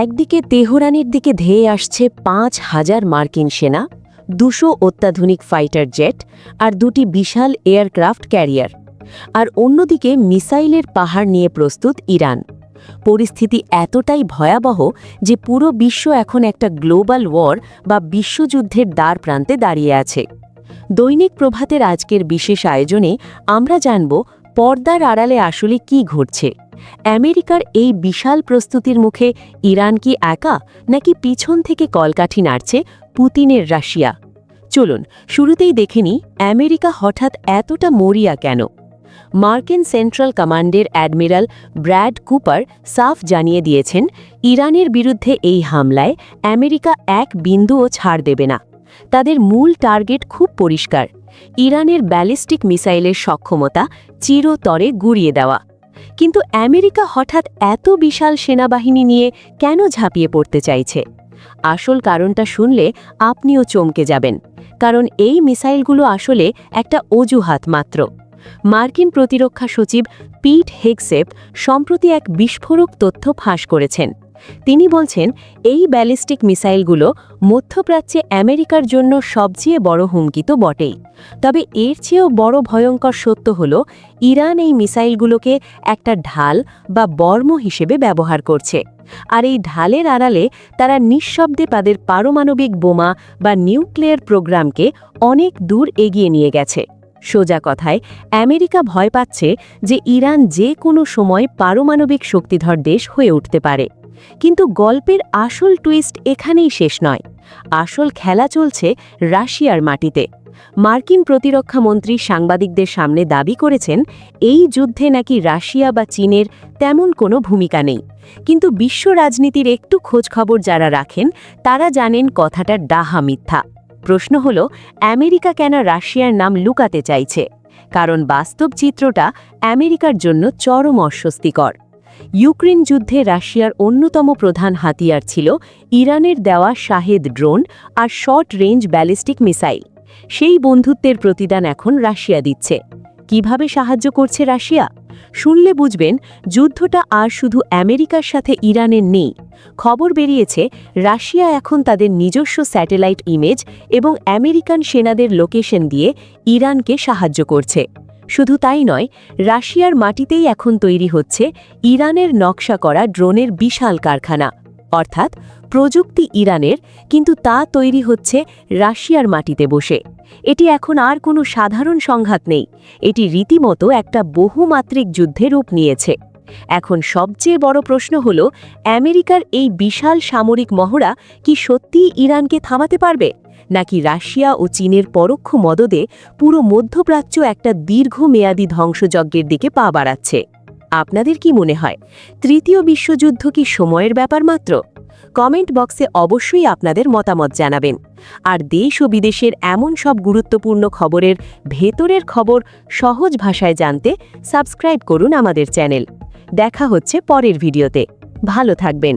একদিকে তেহরানের দিকে ধেয়ে আসছে ৫,০০০ মার্কিন সেনা, ২০০ অত্যাধুনিক ফাইটার জেট আর ২টি বিশাল এয়ারক্রাফট ক্যারিয়ার, আর অন্যদিকে মিসাইলের পাহাড় নিয়ে প্রস্তুত ইরান। পরিস্থিতি এতটাই ভয়াবহ যে পুরো বিশ্ব এখন একটা গ্লোবাল ওয়ার বা বিশ্বযুদ্ধের দ্বার প্রান্তে দাঁড়িয়ে আছে। দৈনিক প্রভাতের আজকের বিশেষ আয়োজনে আমরা জানব পর্দার আড়ালে আসলে কি ঘটছে। আমেরিকার এই বিশাল প্রস্তুতির মুখে ইরান কি একা, নাকি পিছন থেকে কলকাঠি নাড়ছে পুতিনের রাশিয়া? চলুন শুরুতেই দেখে নিই আমেরিকা হঠাৎ এতটা মরিয়া কেন। মার্কিন সেন্ট্রাল কমান্ডের অ্যাডমিরাল ব্র্যাড কুপার সাফ জানিয়ে দিয়েছেন, ইরানের বিরুদ্ধে এই হামলায় আমেরিকা এক বিন্দুও ছাড় দেবে না। তাদের মূল টার্গেট খুব পরিষ্কার, ইরানের ব্যালিস্টিক মিসাইলের সক্ষমতা চিরতরে গুঁড়িয়ে দেওয়া। কিন্তু আমেরিকা হঠাৎ এত বিশাল সেনাবাহিনী নিয়ে কেন ঝাঁপিয়ে পড়তে চাইছে? আসল কারণটা শুনলে আপনিও চমকে যাবেন, কারণ এই মিসাইলগুলো আসলে একটা অজুহাত মাত্র। মার্কিন প্রতিরক্ষা সচিব পিট হেগসেপ সম্প্রতি এক বিস্ফোরক তথ্য ফাঁস করেছেন। তিনি বলছেন, এই ব্যালিস্টিক মিসাইলগুলো মধ্যপ্রাচ্যে আমেরিকার জন্য সবচেয়ে বড় হুমকি তো বটেই, তবে এর চেয়েও বড় ভয়ঙ্কর সত্য হল ইরান এই মিসাইলগুলোকে একটা ঢাল বা বর্ম হিসেবে ব্যবহার করছে। আর এই ঢালের আড়ালে তারা নিঃশব্দে তাদের পারমাণবিক বোমা বা নিউক্লিয়ার প্রোগ্রামকে অনেক দূর এগিয়ে নিয়ে গেছে। সোজা কথায়, আমেরিকা ভয় পাচ্ছে যে ইরান যে কোনো সময় পারমাণবিক শক্তিধর দেশ হয়ে উঠতে পারে। কিন্তু গল্পের আসল টুইস্ট এখানেই শেষ নয়। আসল খেলা চলছে রাশিয়ার মাটিতে। মার্কিন প্রতিরক্ষা মন্ত্রী সাংবাদিকদের সামনে দাবি করেছেন, এই যুদ্ধে নাকি রাশিয়া বা চীনের তেমন কোনো ভূমিকা নেই। কিন্তু বিশ্ব রাজনীতির একটু খোঁজখবর যারা রাখেন তারা জানেন কথাটা ডাহা মিথ্যা। প্রশ্ন হল, আমেরিকা কেন রাশিয়ার নাম লুকাতে চাইছে? কারণ বাস্তব চিত্রটা আমেরিকার জন্য চরম অস্বস্তিকর। ইউক্রেন যুদ্ধে রাশিয়ার অন্যতম প্রধান হাতিয়ার ছিল ইরানের দেওয়া শাহেদ ড্রোন আর শর্ট রেঞ্জ ব্যালিস্টিক মিসাইল। সেই বন্ধুত্বের প্রতিদান এখন রাশিয়া দিচ্ছে। কিভাবে সাহায্য করছে রাশিয়া? শুনলে বুঝবেন, যুদ্ধটা আর শুধু আমেরিকার সাথে ইরানের নেই। খবর বেরিয়েছে, রাশিয়া এখন তাদের নিজস্ব স্যাটেলাইট ইমেজ এবং আমেরিকান সেনাদের লোকেশন দিয়ে ইরানকে সাহায্য করছে। শুধু তাই নয়, রাশিয়ার মাটিতেই এখন তৈরি হচ্ছে ইরানের নকশা করা ড্রোনের বিশাল কারখানা। অর্থাৎ প্রযুক্তি ইরানের, কিন্তু তা তৈরি হচ্ছে রাশিয়ার মাটিতে বসে। এটি এখন আর কোনো সাধারণ সংঘাত নেই, এটি রীতিমতো একটা বহুমাত্রিক যুদ্ধে রূপ নিয়েছে। এখন সবচেয়ে বড় প্রশ্ন হল, আমেরিকার এই বিশাল সামরিক মহড়া কি সত্যিই ইরানকে থামাতে পারবে, নাকি রাশিয়া ও চীনের পরোক্ষ মদদে পুরো মধ্যপ্রাচ্য একটা দীর্ঘমেয়াদী ধ্বংসযজ্ঞের দিকে পা বাড়াচ্ছে? আপনাদের কি মনে হয়, তৃতীয় বিশ্বযুদ্ধ কি সময়ের ব্যাপার মাত্র? কমেন্ট বক্সে অবশ্যই আপনাদের মতামত জানাবেন। আর দেশ ও বিদেশের এমন সব গুরুত্বপূর্ণ খবরের ভেতরের খবর সহজ ভাষায় জানতে সাবস্ক্রাইব করুন আমাদের চ্যানেল। দেখা হচ্ছে পরের ভিডিওতে। ভালো থাকবেন।